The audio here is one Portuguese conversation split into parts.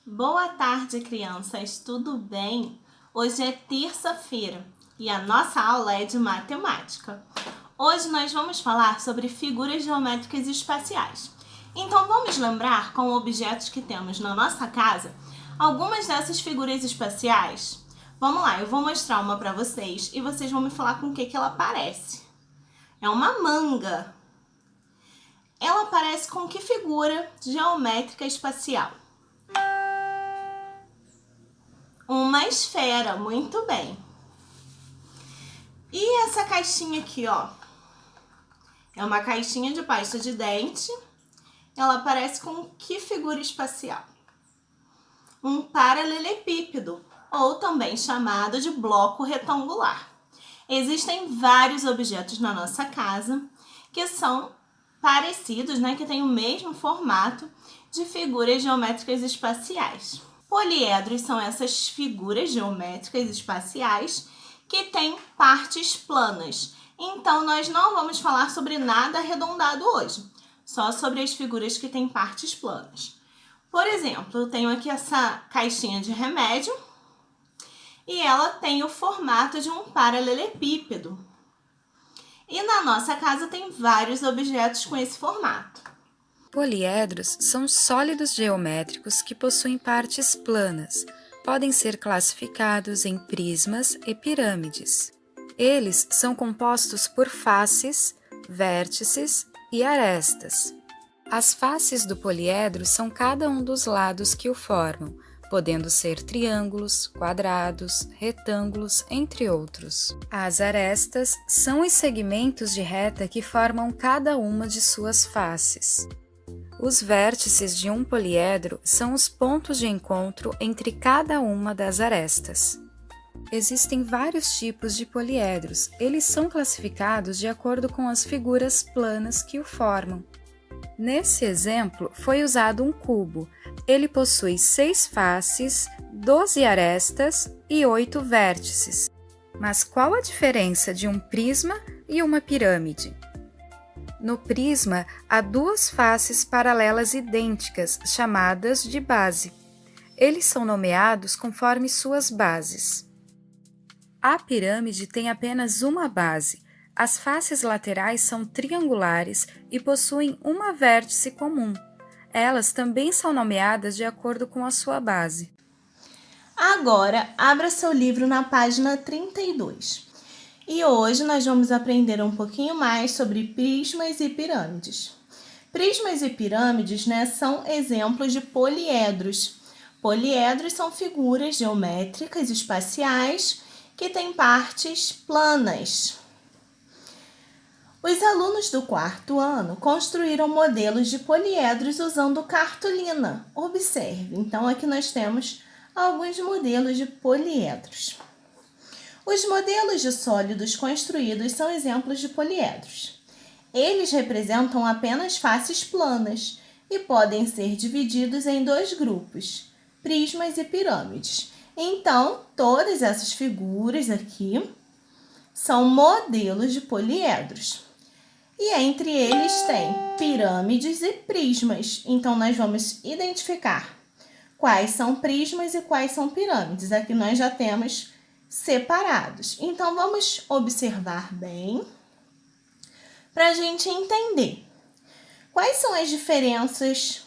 Boa tarde, crianças! Tudo bem? Hoje é terça-feira e a nossa aula é de matemática. Hoje nós vamos falar sobre figuras geométricas espaciais. Então vamos lembrar, com objetos que temos na nossa casa, algumas dessas figuras espaciais? Vamos lá, eu vou mostrar uma para vocês e vocês vão me falar com o que ela parece. É uma manga. Ela parece com que figura geométrica espacial? Uma esfera, muito bem. E essa caixinha aqui, ó? É uma caixinha de pasta de dente. Ela parece com que figura espacial? Um paralelepípedo, ou também chamado de bloco retangular. Existem vários objetos na nossa casa que são parecidos, né? Que têm o mesmo formato de figuras geométricas espaciais. Poliedros são essas figuras geométricas espaciais que têm partes planas. Então, nós não vamos falar sobre nada arredondado hoje, só sobre as figuras que têm partes planas. Por exemplo, eu tenho aqui essa caixinha de remédio e ela tem o formato de um paralelepípedo. E na nossa casa tem vários objetos com esse formato. Poliedros são sólidos geométricos que possuem partes planas. Podem ser classificados em prismas e pirâmides. Eles são compostos por faces, vértices e arestas. As faces do poliedro são cada um dos lados que o formam, podendo ser triângulos, quadrados, retângulos, entre outros. As arestas são os segmentos de reta que formam cada uma de suas faces. Os vértices de um poliedro são os pontos de encontro entre cada uma das arestas. Existem vários tipos de poliedros. Eles são classificados de acordo com as figuras planas que o formam. Nesse exemplo, foi usado um cubo. Ele possui 6 faces, 12 arestas e 8 vértices. Mas qual a diferença de um prisma e uma pirâmide? No prisma, há 2 faces paralelas idênticas, chamadas de base. Eles são nomeados conforme suas bases. A pirâmide tem apenas uma base. As faces laterais são triangulares e possuem uma vértice comum. Elas também são nomeadas de acordo com a sua base. Agora, abra seu livro na página 32. E hoje nós vamos aprender um pouquinho mais sobre prismas e pirâmides. Prismas e pirâmides, né, são exemplos de poliedros. Poliedros são figuras geométricas espaciais que têm partes planas. Os alunos do 4º ano construíram modelos de poliedros usando cartolina. Observe, então aqui nós temos alguns modelos de poliedros. Os modelos de sólidos construídos são exemplos de poliedros. Eles representam apenas faces planas e podem ser divididos em 2 grupos, prismas e pirâmides. Então, todas essas figuras aqui são modelos de poliedros. E entre eles tem pirâmides e prismas. Então, nós vamos identificar quais são prismas e quais são pirâmides. Aqui nós já temos separados. Então, vamos observar bem para a gente entender quais são as diferenças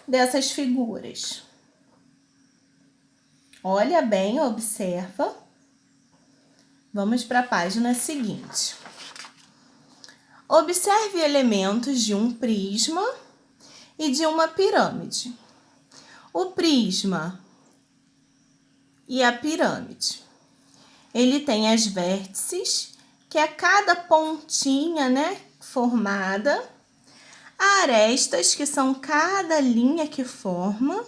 dessas figuras. Olha bem, observa. Vamos para a página seguinte. Observe elementos de um prisma e de uma pirâmide. O prisma e a pirâmide. Ele tem as vértices, que é cada pontinha, né, formada. Arestas, que são cada linha que forma.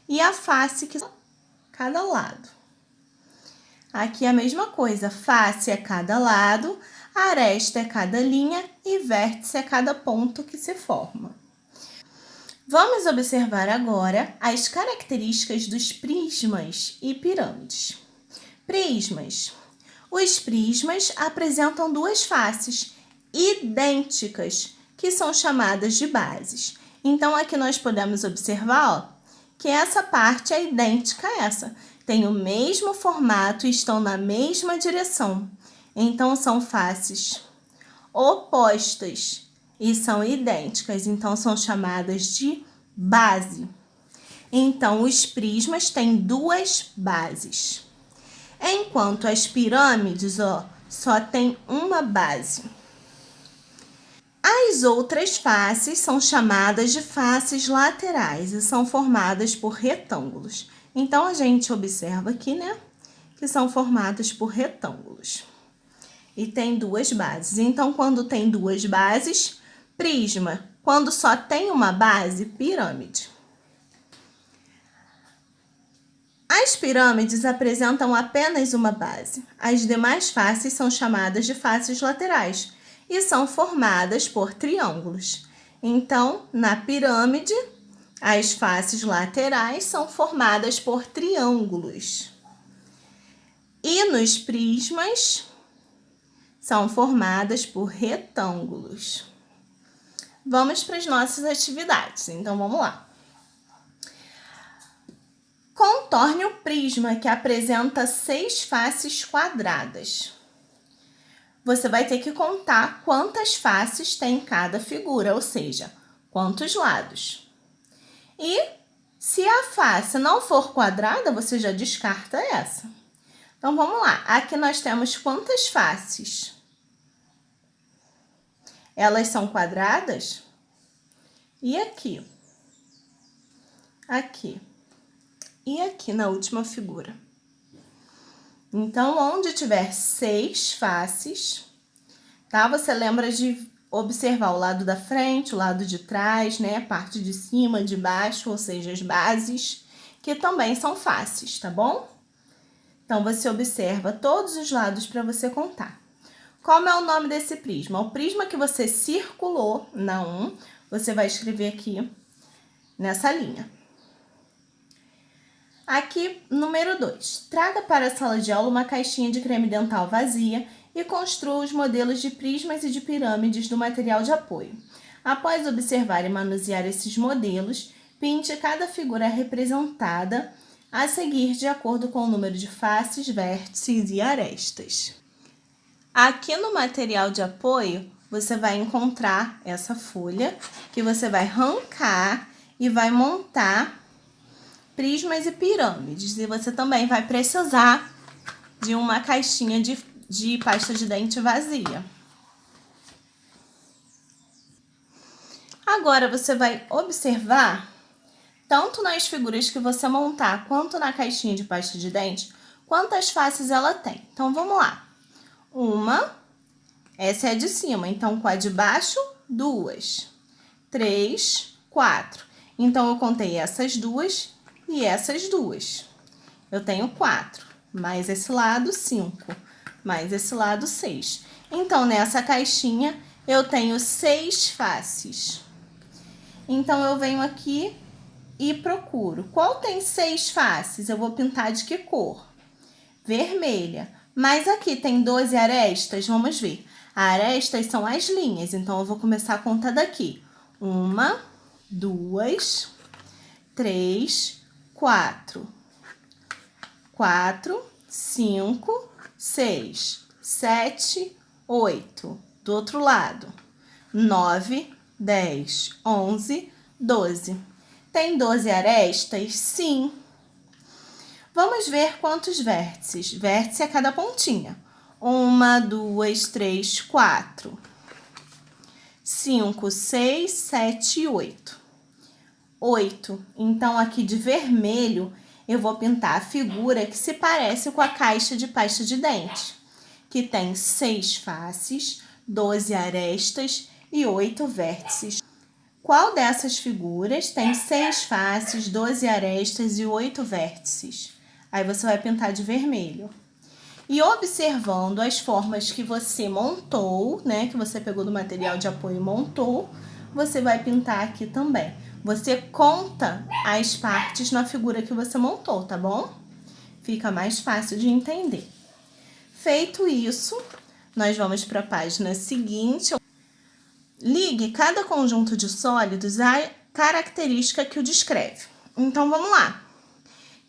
E a face, que é cada lado. Aqui é a mesma coisa, face é cada lado, aresta é cada linha e vértice é cada ponto que se forma. Vamos observar agora as características dos prismas e pirâmides. Prismas. Os prismas apresentam 2 faces idênticas, que são chamadas de bases. Então, aqui nós podemos observar, ó, que essa parte é idêntica a essa. Tem o mesmo formato e estão na mesma direção. Então, são faces opostas e são idênticas. Então, são chamadas de base. Então, os prismas têm duas bases. Enquanto as pirâmides, só tem uma base. As outras faces são chamadas de faces laterais e são formadas por retângulos. Então, a gente observa aqui, né, que são formadas por retângulos. E tem duas bases. Então, quando tem duas bases, prisma. Quando só tem uma base, pirâmide. As pirâmides apresentam apenas uma base. As demais faces são chamadas de faces laterais e são formadas por triângulos. Então, na pirâmide, as faces laterais são formadas por triângulos. E nos prismas, são formadas por retângulos. Vamos para as nossas atividades. Então, vamos lá. Contorne o prisma que apresenta 6 faces quadradas. Você vai ter que contar quantas faces tem cada figura, ou seja, quantos lados. E se a face não for quadrada, você já descarta essa. Então, vamos lá. Aqui nós temos quantas faces? Elas são quadradas? E aqui? Aqui. E aqui na última figura. Então, onde tiver 6 faces, tá? Você lembra de observar o lado da frente, o lado de trás, né? A parte de cima, de baixo, ou seja, as bases, que também são faces, tá bom? Então, você observa todos os lados para você contar. Como é o nome desse prisma? O prisma que você circulou na 1, você vai escrever aqui nessa linha. Aqui, número 2. Traga para a sala de aula uma caixinha de creme dental vazia e construa os modelos de prismas e de pirâmides do material de apoio. Após observar e manusear esses modelos, pinte cada figura representada a seguir de acordo com o número de faces, vértices e arestas. Aqui no material de apoio, você vai encontrar essa folha que você vai arrancar e vai montar prismas e pirâmides. E você também vai precisar de uma caixinha de pasta de dente vazia. Agora, você vai observar, tanto nas figuras que você montar, quanto na caixinha de pasta de dente, quantas faces ela tem. Então, vamos lá. Uma, essa é a de cima. Então, com a de baixo, 2, 3, 4. Então, eu contei essas duas e essas duas. Eu tenho 4, mais esse lado 5, mais esse lado 6. Então, nessa caixinha, eu tenho 6 faces. Então, eu venho aqui e procuro. Qual tem 6 faces? Eu vou pintar de que cor? Vermelha. Mas aqui tem 12 arestas? Vamos ver. Arestas são as linhas, então eu vou começar a contar daqui. 1, 2, 3, 4. 4, 5, 6, 7, 8. Do outro lado. 9, 10, 11, 12. Tem 12 arestas? Sim. Vamos ver quantos vértices. Vértice é cada pontinha. 1, 2, 3, 4. 5, 6, 7, 8. 8. Então, aqui de vermelho, eu vou pintar a figura que se parece com a caixa de pasta de dente, que tem 6 faces, 12 arestas e 8 vértices. Qual dessas figuras tem 6 faces, 12 arestas e 8 vértices? Aí você vai pintar de vermelho. E observando as formas que você montou, né, que você pegou do material de apoio e montou, você vai pintar aqui também. Você conta as partes na figura que você montou, tá bom? Fica mais fácil de entender. Feito isso, nós vamos para a página seguinte. Ligue cada conjunto de sólidos à característica que o descreve. Então, vamos lá.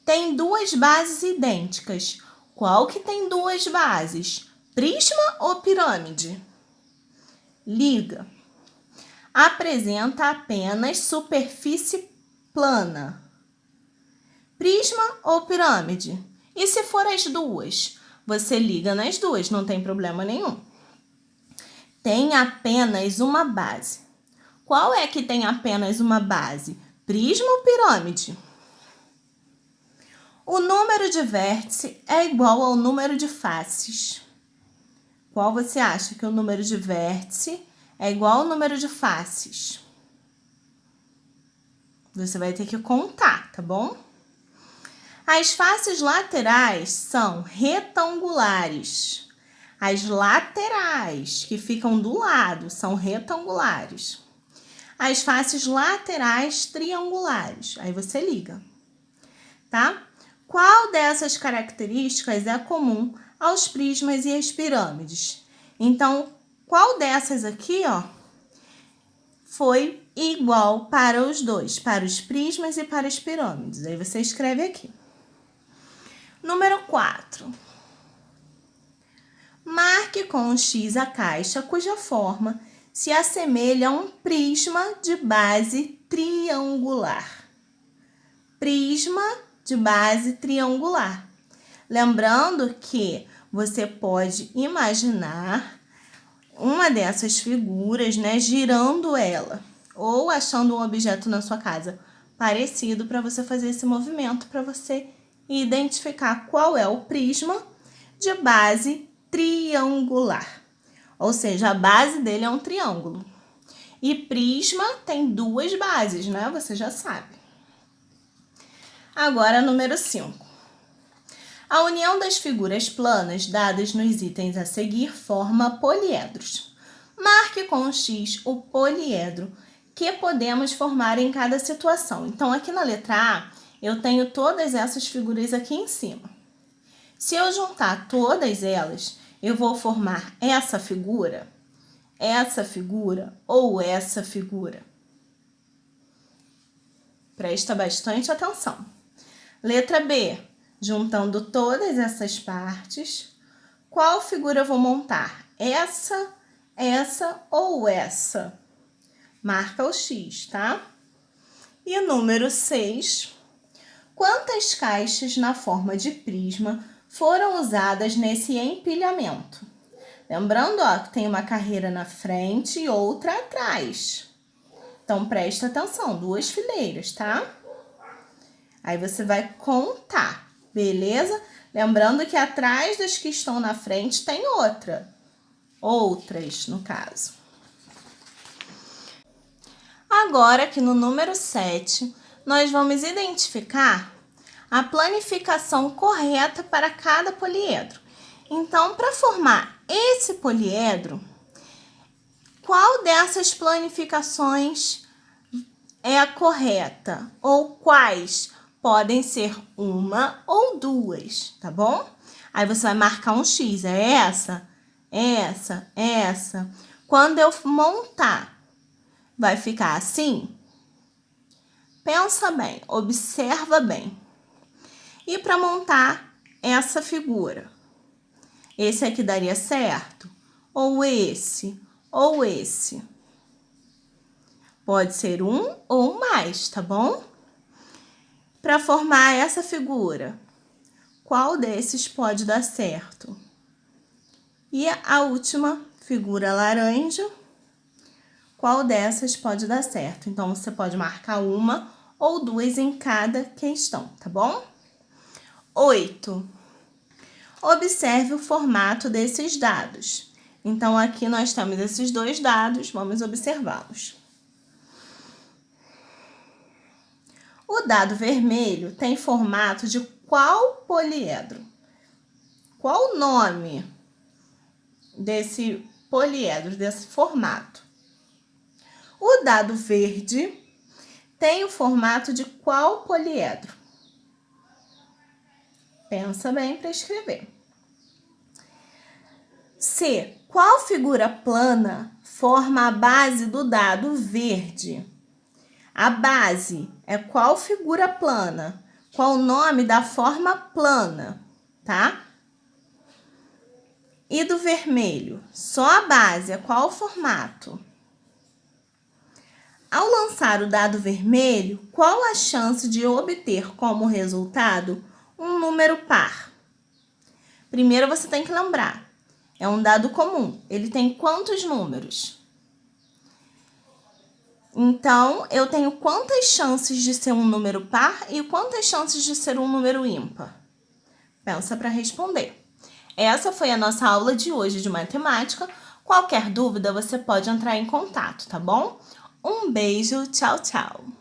Tem duas bases idênticas. Qual que tem duas bases? Prisma ou pirâmide? Liga. Apresenta apenas superfície plana. Prisma ou pirâmide? E se for as duas? Você liga nas duas, não tem problema nenhum. Tem apenas uma base. Qual é que tem apenas uma base? Prisma ou pirâmide? O número de vértices é igual ao número de faces. Qual você acha que o número de vértices é igual ao número de faces? Você vai ter que contar, tá bom? As faces laterais são retangulares. As laterais, que ficam do lado, são retangulares. As faces laterais triangulares. Aí você liga, tá? Qual dessas características é comum aos prismas e às pirâmides? Então, qual dessas aqui, ó, foi igual para os dois, para os prismas e para as pirâmides? Aí você escreve aqui. Número 4. Marque com um X a caixa cuja forma se assemelha a um prisma de base triangular. Prisma de base triangular. Lembrando que você pode imaginar uma dessas figuras, né, girando ela, ou achando um objeto na sua casa parecido para você fazer esse movimento, para você identificar qual é o prisma de base triangular. Ou seja, a base dele é um triângulo. E prisma tem duas bases, né? Você já sabe. Agora, número 5. A união das figuras planas dadas nos itens a seguir forma poliedros. Marque com um X o poliedro que podemos formar em cada situação. Então, aqui na letra A, eu tenho todas essas figuras aqui em cima. Se eu juntar todas elas, eu vou formar essa figura ou essa figura. Presta bastante atenção. Letra B, juntando todas essas partes, qual figura eu vou montar? Essa ou essa? Marca o X, tá? E número 6, quantas caixas na forma de prisma foram usadas nesse empilhamento? Lembrando, ó, que tem uma carreira na frente e outra atrás. Então, presta atenção, 2 fileiras, tá? Aí você vai contar, beleza? Lembrando que atrás das que estão na frente tem outras, no caso. Agora, aqui no número 7, nós vamos identificar a planificação correta para cada poliedro. Então, para formar esse poliedro, qual dessas planificações é a correta? Ou quais? Podem ser uma ou duas, tá bom? Aí você vai marcar um X, é essa. Quando eu montar, vai ficar assim? Pensa bem, observa bem. E para montar essa figura, esse aqui daria certo? Ou esse? Pode ser um ou mais, tá bom? Para formar essa figura, qual desses pode dar certo? E a última figura laranja, qual dessas pode dar certo? Então, você pode marcar uma ou duas em cada questão, tá bom? 8. Observe o formato desses dados. Então, aqui nós temos esses 2 dados, vamos observá-los. O dado vermelho tem formato de qual poliedro? Qual o nome desse poliedro, desse formato? O dado verde tem o formato de qual poliedro? Pensa bem para escrever. C. Qual figura plana forma a base do dado verde? A base é qual figura plana? Qual o nome da forma plana, tá? E do vermelho? Só a base, é qual o formato? Ao lançar o dado vermelho, qual a chance de obter como resultado um número par? Primeiro você tem que lembrar, é um dado comum, ele tem quantos números? Então, eu tenho quantas chances de ser um número par e quantas chances de ser um número ímpar? Pensa para responder. Essa foi a nossa aula de hoje de matemática. Qualquer dúvida, você pode entrar em contato, tá bom? Um beijo, tchau, tchau!